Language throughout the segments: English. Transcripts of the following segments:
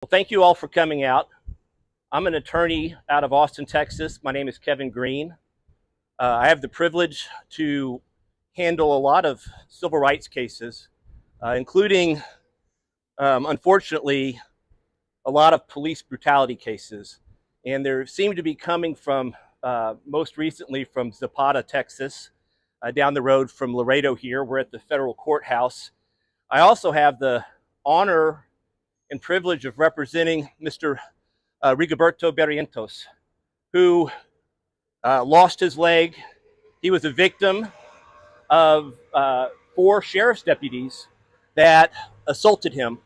Well, thank you all for coming out. I'm an attorney out of Austin, Texas. My name is Kevin Green. I have the privilege to handle a lot of civil rights cases, including, unfortunately, a lot of police brutality cases. And there seem to be coming from, most recently from Zapata, Texas, down the road from Laredo here. We're at the federal courthouse. I also have the honor and privilege of representing Mr. Rigoberto Barrientos, who lost his leg. He was a victim of 4 sheriff's deputies that assaulted him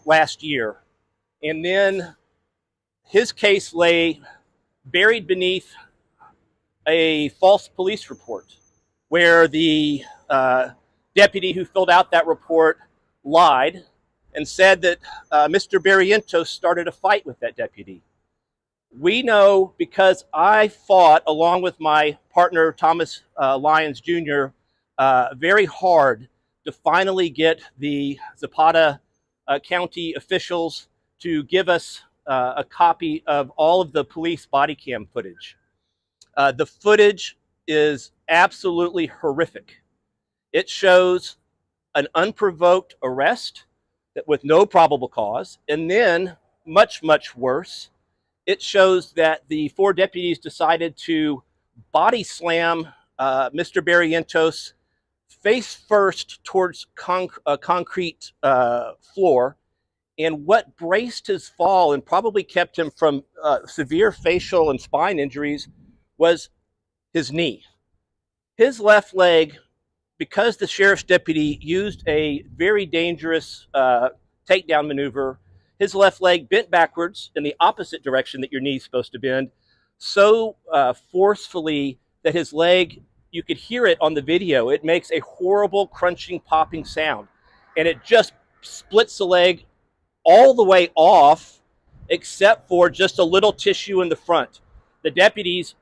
last year. And then his case lay buried beneath a false police report where the deputy who filled out that report lied and said that Mr. Barrientos started a fight with that deputy. We know, because I fought along with my partner Thomas Lyons Jr. Very hard to finally get the Zapata County officials to give us a copy of all of the police body cam footage. The footage is absolutely horrific. It shows an unprovoked arrest with no probable cause, and then, much, much worse, it shows that the 4 deputies decided to body slam Mr. Barrientos face first towards a concrete floor, and what braced his fall and probably kept him from severe facial and spine injuries was his knee. His left leg, because the sheriff's deputy used a very dangerous takedown maneuver, his left leg bent backwards in the opposite direction that your knee is supposed to bend, so forcefully that his leg, you could hear it on the video, it makes a horrible crunching, popping sound. And it just splits the leg all the way off, except for just a little tissue in the front. The deputies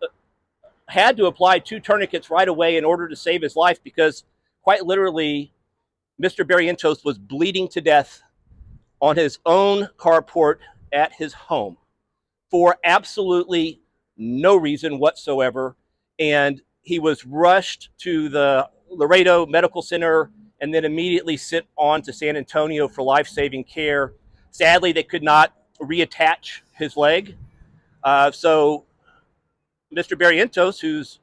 had to apply 2 tourniquets right away in order to save his life, because quite literally, Mr. Barrientos was bleeding to death on his own carport at his home for absolutely no reason whatsoever. And he was rushed to the Laredo Medical Center and then immediately sent on to San Antonio for life-saving care. Sadly, they could not reattach his leg. So Mr. Barrientos, who's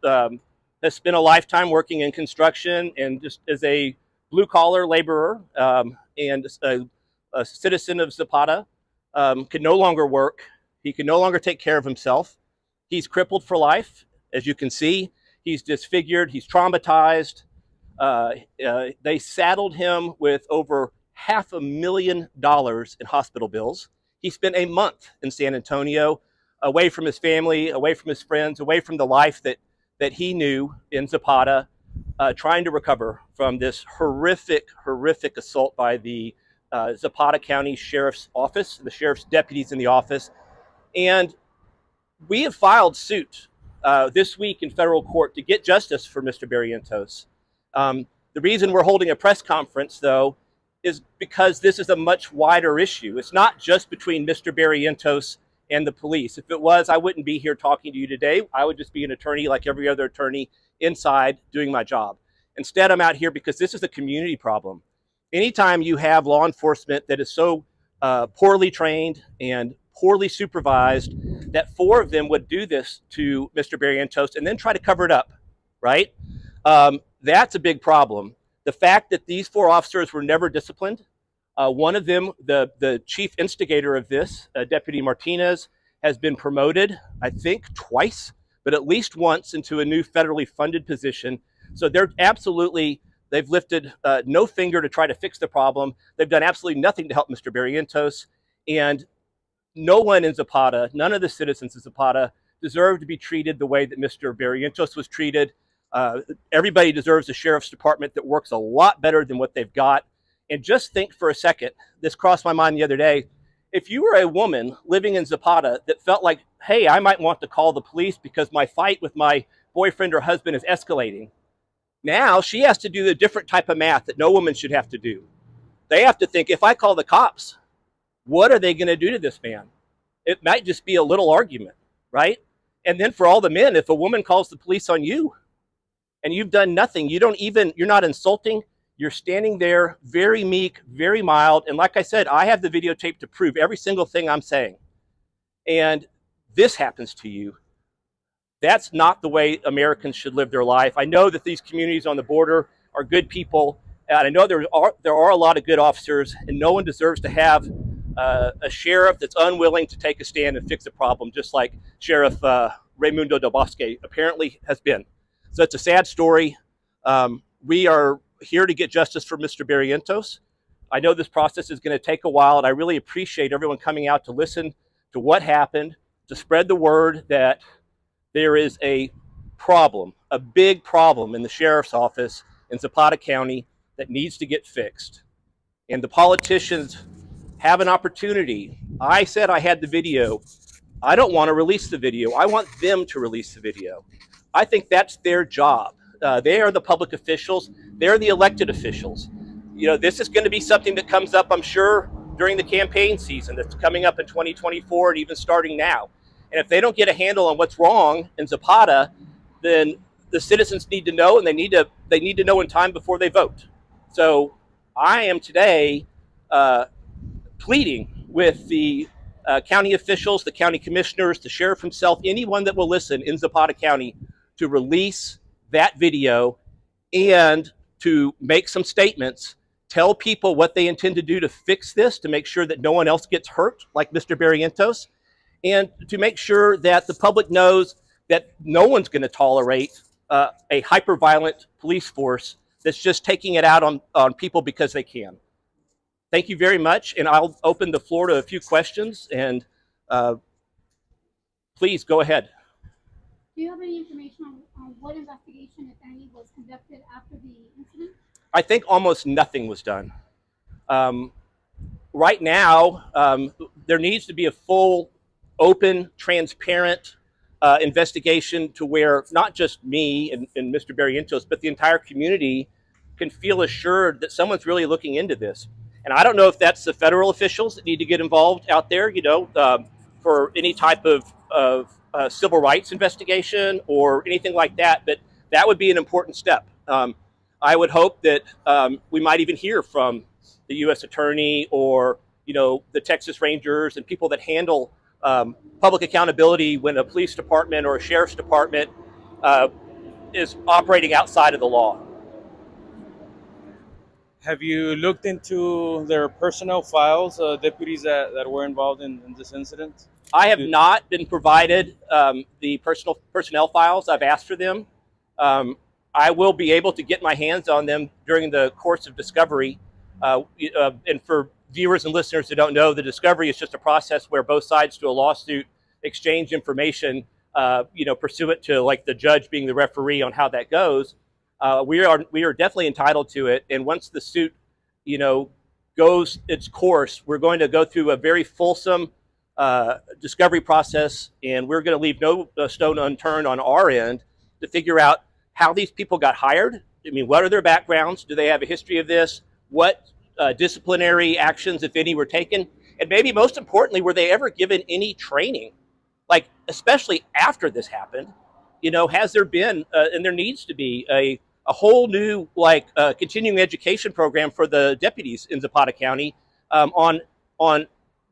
has spent a lifetime working in construction and just as a blue-collar laborer and a citizen of Zapata, can no longer work. He can no longer take care of himself. He's crippled for life, as you can see. He's disfigured. He's traumatized. They saddled him with over $500,000 in hospital bills. He spent a month in San Antonio, away from his family, away from his friends, away from the life that he knew in Zapata, trying to recover from this horrific assault by the Zapata County Sheriff's Office, the sheriff's deputies in the office. And we have filed suit this week in federal court to get justice for Mr. Barrientos. The reason we're holding a press conference, though, is because this is a much wider issue. It's not just between Mr. Barrientos and the police. If it was, I wouldn't be here talking to you today. I would just be an attorney like every other attorney inside doing my job. Instead, I'm out here because this is a community problem. Anytime you have law enforcement that is so poorly trained and poorly supervised that 4 of them would do this to Mr. Barrientos and then try to cover it up, right? That's a big problem. The fact that these 4 officers were never disciplined, one of them, the chief instigator of this, Deputy Martinez, has been promoted, I think, twice, but at least once into a new federally funded position. So they've lifted no finger to try to fix the problem. They've done absolutely nothing to help Mr. Barrientos. And no one in Zapata, none of the citizens of Zapata, deserve to be treated the way that Mr. Barrientos was treated. Everybody deserves a sheriff's department that works a lot better than what they've got. And just think for a second, this crossed my mind the other day, if you were a woman living in Zapata that felt like, hey, I might want to call the police because my fight with my boyfriend or husband is escalating, now she has to do the different type of math that no woman should have to do. They have to think, if I call the cops, What are they going to do to this man? It might just be a little argument, right? And then for all the men, if a woman calls the police on you and you've done nothing, you're not insulting, you're standing there very meek, very mild. And like I said, I have the videotape to prove every single thing I'm saying. And this happens to you. That's not the way Americans should live their life. I know that these communities on the border are good people. And I know there are a lot of good officers, and no one deserves to have a sheriff that's unwilling to take a stand and fix a problem, just like Sheriff Raimundo Del Bosque apparently has been. So it's a sad story. We are here to get justice for Mr. Barrientos. I know this process is going to take a while, and I really appreciate everyone coming out to listen to what happened, to spread the word that there is a problem, a big problem in the sheriff's office in Zapata County that needs to get fixed. And the politicians have an opportunity. I said I had the video. I don't want to release the video. I want them to release the video. I think that's their job. They are the public officials. They're the elected officials. You know, this is going to be something that comes up, I'm sure, during the campaign season that's coming up in 2024 and even starting now. And if they don't get a handle on what's wrong in Zapata, then the citizens need to know, and they need to know in time before they vote. So I am today pleading with the county officials, the county commissioners, the sheriff himself, anyone that will listen in Zapata County to release that video and to make some statements, tell people what they intend to do to fix this, to make sure that no one else gets hurt like Mr. Barrientos, and to make sure that the public knows that no one's going to tolerate a hyper-violent police force that's just taking it out on people because they can. Thank you very much, and I'll open the floor to a few questions, and please go ahead. Do you have any information on what investigation, if any, was conducted after the incident? I think almost nothing was done. Right now, there needs to be a full, open, transparent investigation to where not just me and Mr. Barrientos, but the entire community can feel assured that someone's really looking into this. And I don't know if that's the federal officials that need to get involved out there, you know, for any type of civil rights investigation or anything like that, but that would be an important step. I would hope that we might even hear from the U.S. Attorney or, you know, the Texas Rangers and people that handle public accountability when a police department or a sheriff's department is operating outside of the law. Have you looked into their personnel files, deputies that were involved in this incident? I have not been provided the personnel files. I've asked for them. I will be able to get my hands on them during the course of discovery. And for viewers and listeners who don't know, the discovery is just a process where both sides to a lawsuit exchange information, you know, pursuant to like the judge being the referee on how that goes. We are definitely entitled to it. And once the suit, you know, goes its course, we're going to go through a very fulsome discovery process, and we're going to leave no stone unturned on our end to figure out how these people got hired. I mean, what are their backgrounds? Do they have a history of this? What disciplinary actions, if any, were taken? And maybe most importantly, were they ever given any training? Like, especially after this happened, you know, has there been, and there needs to be a whole new, like, continuing education program for the deputies in Zapata County on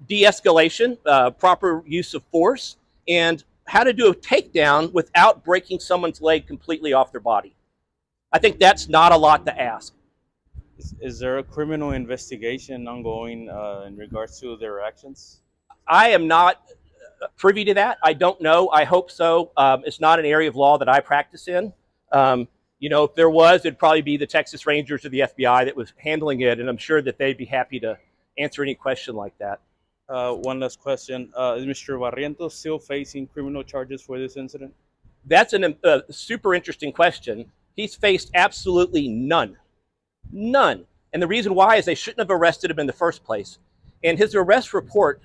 de-escalation, proper use of force, and how to do a takedown without breaking someone's leg completely off their body. I think that's not a lot to ask. Is there a criminal investigation ongoing in regards to their actions? I am not privy to that. I don't know. I hope so. It's not an area of law that I practice in. You know, if there was, it'd probably be the Texas Rangers or the FBI that was handling it, and I'm sure that they'd be happy to answer any question like that. One last question. Is Mr. Barrientos still facing criminal charges for this incident? That's a super interesting question. He's faced absolutely none. None. And the reason why is they shouldn't have arrested him in the first place. And his arrest report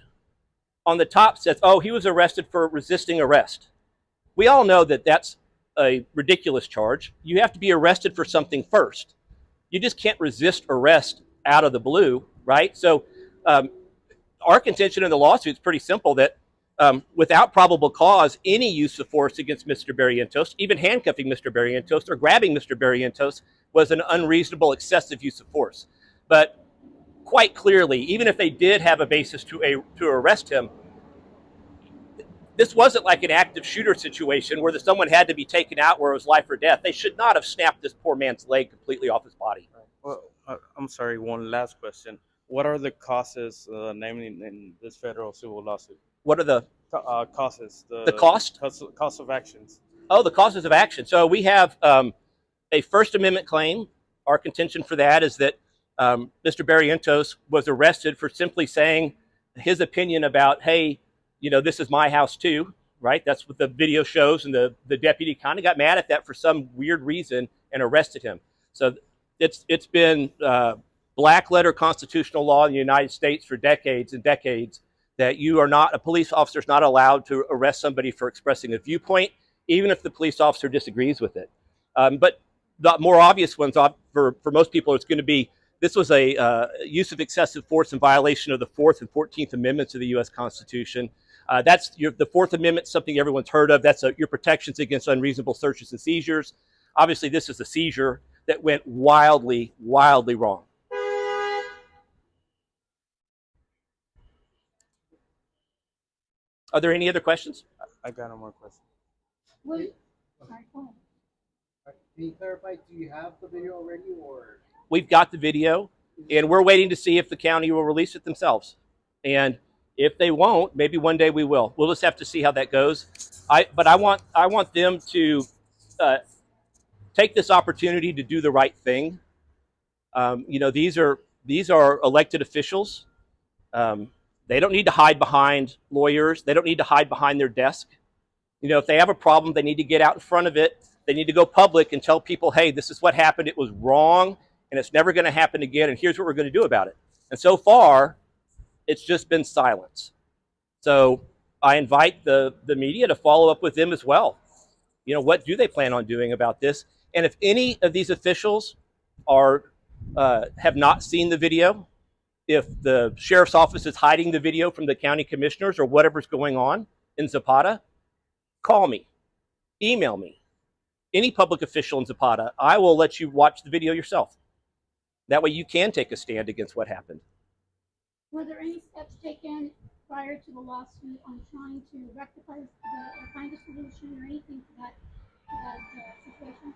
on the top says, oh, he was arrested for resisting arrest. We all know that that's a ridiculous charge. You have to be arrested for something first. You just can't resist arrest out of the blue, right? So our contention in the lawsuit is pretty simple, that without probable cause, any use of force against Mr. Barrientos, even handcuffing Mr. Barrientos or grabbing Mr. Barrientos, was an unreasonable, excessive use of force. But quite clearly, even if they did have a basis to arrest him, this wasn't like an active shooter situation where someone had to be taken out where it was life or death. They should not have snapped this poor man's leg completely off his body. Well, I'm sorry, one last question. What are the causes named in this federal civil lawsuit? What are the causes? The cost? Cost of actions. Oh, the causes of action. So we have a First Amendment claim. Our contention for that is that Mr. Barrientos was arrested for simply saying his opinion about, hey, you know, this is my house too, right? That's what the video shows, and the deputy kind of got mad at that for some weird reason and arrested him. So it's been black letter constitutional law in the United States for decades and decades that a police officer is not allowed to arrest somebody for expressing a viewpoint, even if the police officer disagrees with it. But the more obvious ones for most people, it's going to be, this was a use of excessive force in violation of the 4th and 14th Amendments of the U.S. Constitution. That's the 4th Amendment, something everyone's heard of. That's your protections against unreasonable searches and seizures. Obviously, this is a seizure that went wildly, wildly wrong. Are there any other questions? I got no more questions. Sorry, go ahead. Can you clarify, do you have the video already, or? We've got the video, and we're waiting to see if the county will release it themselves. And if they won't, maybe one day we will. We'll just have to see how that goes. But I want them to take this opportunity to do the right thing. You know, these are elected officials. They don't need to hide behind lawyers. They don't need to hide behind their desk. You know, if they have a problem, they need to get out in front of it. They need to go public and tell people, hey, this is what happened. It was wrong, and it's never going to happen again, and here's what we're going to do about it. And so far, it's just been silence. So I invite the media to follow up with them as well. You know, what do they plan on doing about this? And if any of these officials have not seen the video, if the sheriff's office is hiding the video from the county commissioners or whatever's going on in Zapata, call me, email me. Any public official in Zapata, I will let you watch the video yourself. That way you can take a stand against what happened. Were there any steps taken prior to the lawsuit on trying to rectify or find a solution or anything to that situation?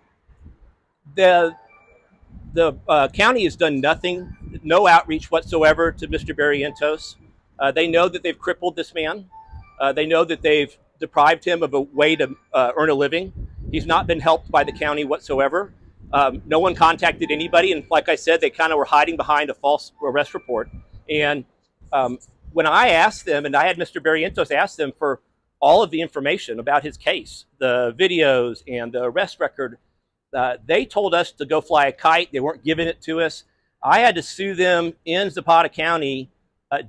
The county has done nothing, no outreach whatsoever to Mr. Barrientos. They know that they've crippled this man. They know that they've deprived him of a way to earn a living. He's not been helped by the county whatsoever. No one contacted anybody, and like I said, they kind of were hiding behind a false arrest report. And when I asked them, and I had Mr. Barrientos ask them for all of the information about his case, the videos and the arrest record, they told us to go fly a kite. They weren't giving it to us. I had to sue them in Zapata County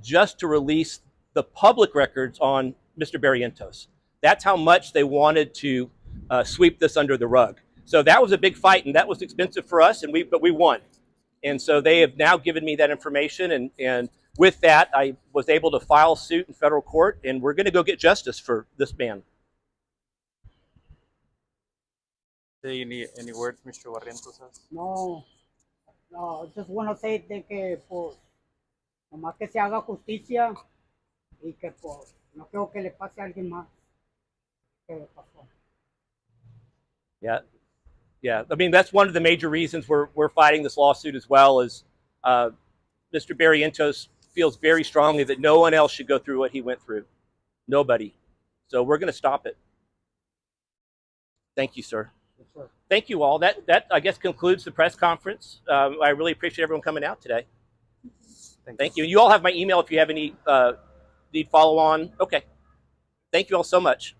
just to release the public records on Mr. Barrientos. That's how much they wanted to sweep this under the rug. So that was a big fight, and that was expensive for us, but we won. And so they have now given me that information, and with that, I was able to file suit in federal court, and we're going to go get justice for this man. Any words, Mr. Barrientos? No, just want to say de que pues nomás que se haga justicia y que pues no quiero que le pase a alguien más que le pasó. Yeah. I mean, that's one of the major reasons we're fighting this lawsuit as well. Is Mr. Barrientos feels very strongly that no one else should go through what he went through. Nobody. So we're going to stop it. Thank you, sir. Yes, sir. Thank you all. That I guess concludes the press conference. I really appreciate everyone coming out today. Thank you. You all have my email if you have any need follow on. Okay. Thank you all so much.